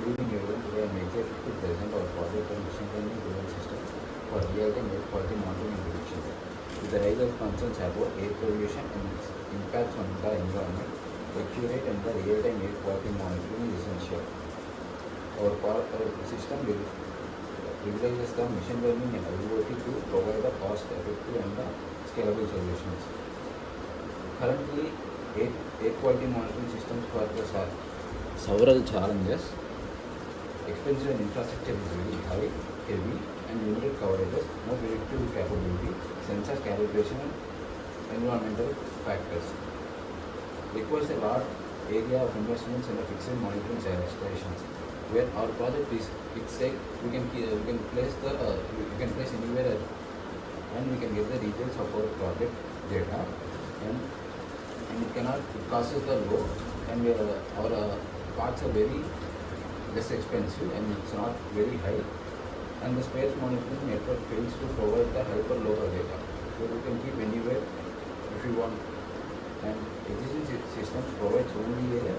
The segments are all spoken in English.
Good evening everyone. Today I am excited to present our project on machine learning driven systems for real-time air quality monitoring and prediction. With the rise of concerns about air pollution and its impacts on the environment, accurate and the real-time air quality monitoring is essential. Our system utilizes the machine learning and IoT to provide the cost-effective and the scalable solutions. Currently, air quality monitoring systems face several challenges. Expensive and infrastructure is very high, heavy, and limited coverages, no predictive capability, sensor calibration, and environmental factors. Requires a large area of investments and a fixed monitoring stations. Where our project is, it's like we can place anywhere, and we can get the details of our project data, and it causes the low, and our parts are very less expensive and it's not very high, and the space monitoring network fails to provide the hyper-local data, so we can keep anywhere if we want. And existing systems provides only a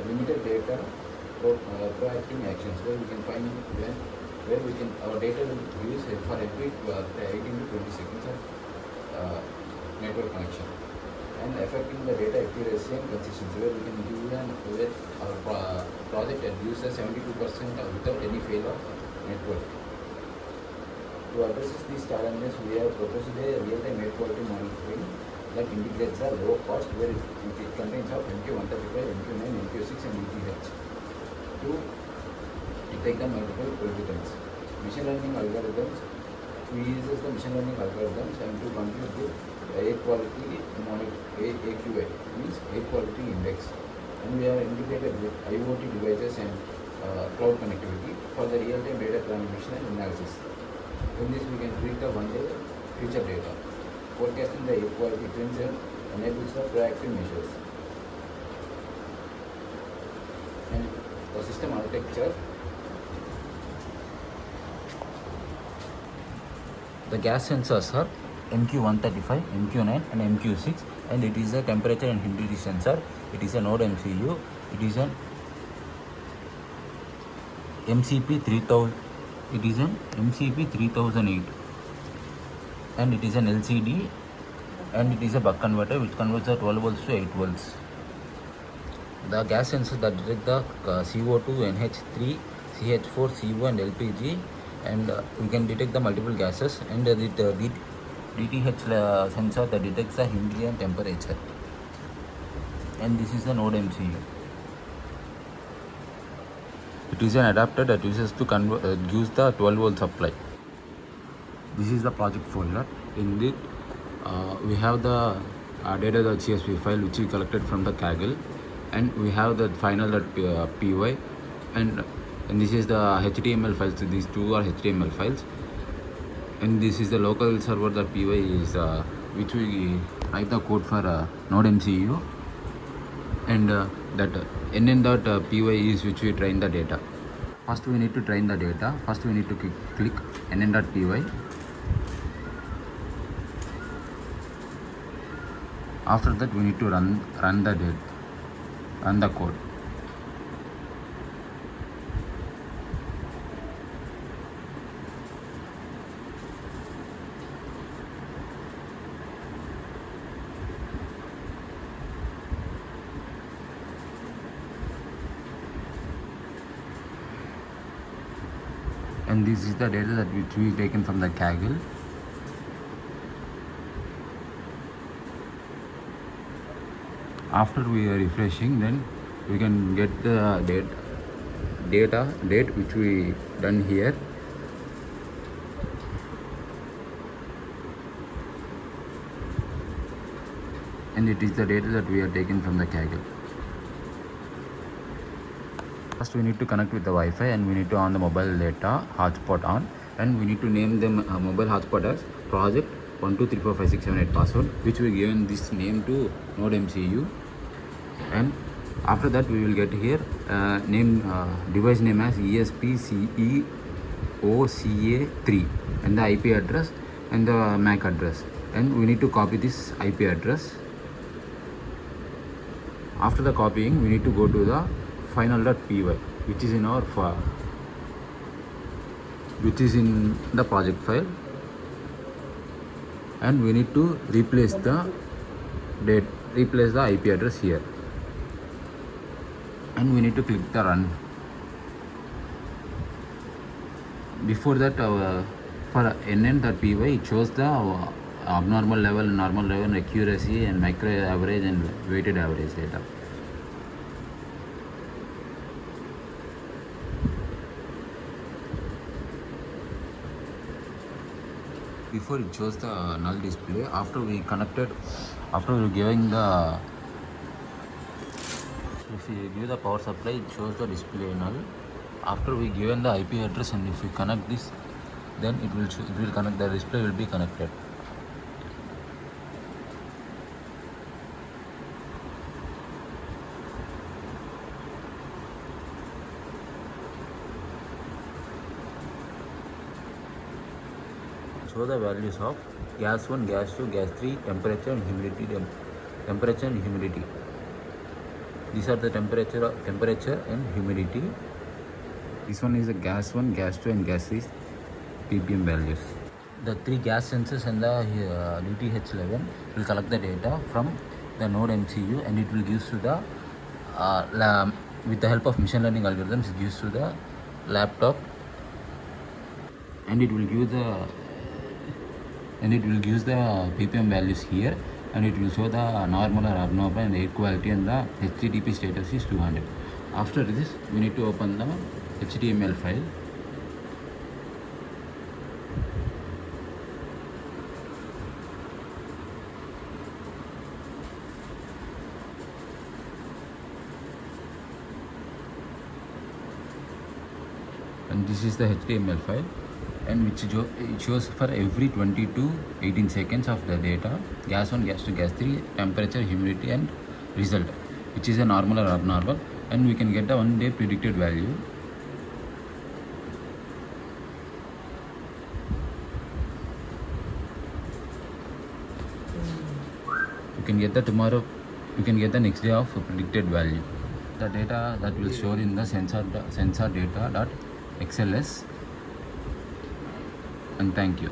limited data proactive actions where we can find where we can our data will use for every 18 to 20 seconds of network connection, and affecting the data accuracy and consistency, where we can give where our project uses 72% without any fail of network. To address these challenges, we have proposed a real-time air quality monitoring that integrates the low cost, where it contains of MQ135, MQ9, MQ6 and ETH to detect the multiple pollutants. Machine learning algorithms, we use the machine learning algorithms and to compute the air quality AQI, means air quality index, and we are integrated with IoT devices and cloud connectivity for the real-time data transmission and analysis. In this, we can predict the one-day future data. Forecasting the air quality trends enables the proactive measures. And the system architecture, the gas sensors are MQ135, MQ9 and MQ6, and it is a temperature and humidity sensor. It is a node MCU. It is an MCP 3000. It is an MCP 3008, and it is an LCD, and it is a buck converter which converts the 12 volts to 8 volts. The gas sensors that detect the CO2, NH3, CH4, CO and LPG, and we can detect the multiple gases, and the DTH sensor that detects the humidity and temperature, and this is the node MCU. It is an adapter that uses to use the 12 volt supply. This is the project folder. In it, we have the data.csv file which we collected from the Kaggle, and we have the final.py, and this is the HTML files. So these two are HTML files, and this is the local server.py is which we write the code for node MCU, and that nn.py is which we train the data. First we need to train the data. First we need to click nn.py. After that we need to run the code. And this is the data that which we taken from the Kaggle. After we are refreshing, then we can get the date which we done here. And it is the data that we are taken from the Kaggle. First we need to connect with the Wi-Fi, and we need to on the mobile data hotspot on, and we need to name them mobile hotspot as project 12345678 password, which we given this name to node MCU. And after that we will get here device name as ESPCEOCA3 and the IP address and the MAC address, and we need to copy this IP address. After the copying, we need to go to the final.py. which is in our which is in the project file, and we need to replace the IP address here, and we need to click the run. Before that, for nn.py, it shows the abnormal level, normal level, accuracy, and micro average and weighted average data. Before it shows the null display. After we giving the, if we give the power supply, it shows the display null. After we given the IP address, and if we connect this, then it will connect, the display will be connected. Show the values of gas 1, gas 2, gas 3, temperature and humidity. These are the temperature and humidity. This one is the gas 1, gas 2 and gas 3 ppm values. The 3 gas sensors and the DTH11 will collect the data from the node MCU, and it will give to the with the help of machine learning algorithms, it gives to the laptop, and it will give the ppm values here, and it will show the normal or abnormal and air quality, and the HTTP status is 200. After this, we need to open the HTML file. And this is the HTML file, and which it shows for every 20 to 18 seconds of the data, gas 1, gas 2, gas 3, temperature, humidity and result, which is a normal or abnormal, and we can get the 1 day predicted value. You can get the tomorrow, you can get the next day of predicted value. The data that will store in the sensor data.xls, and thank you.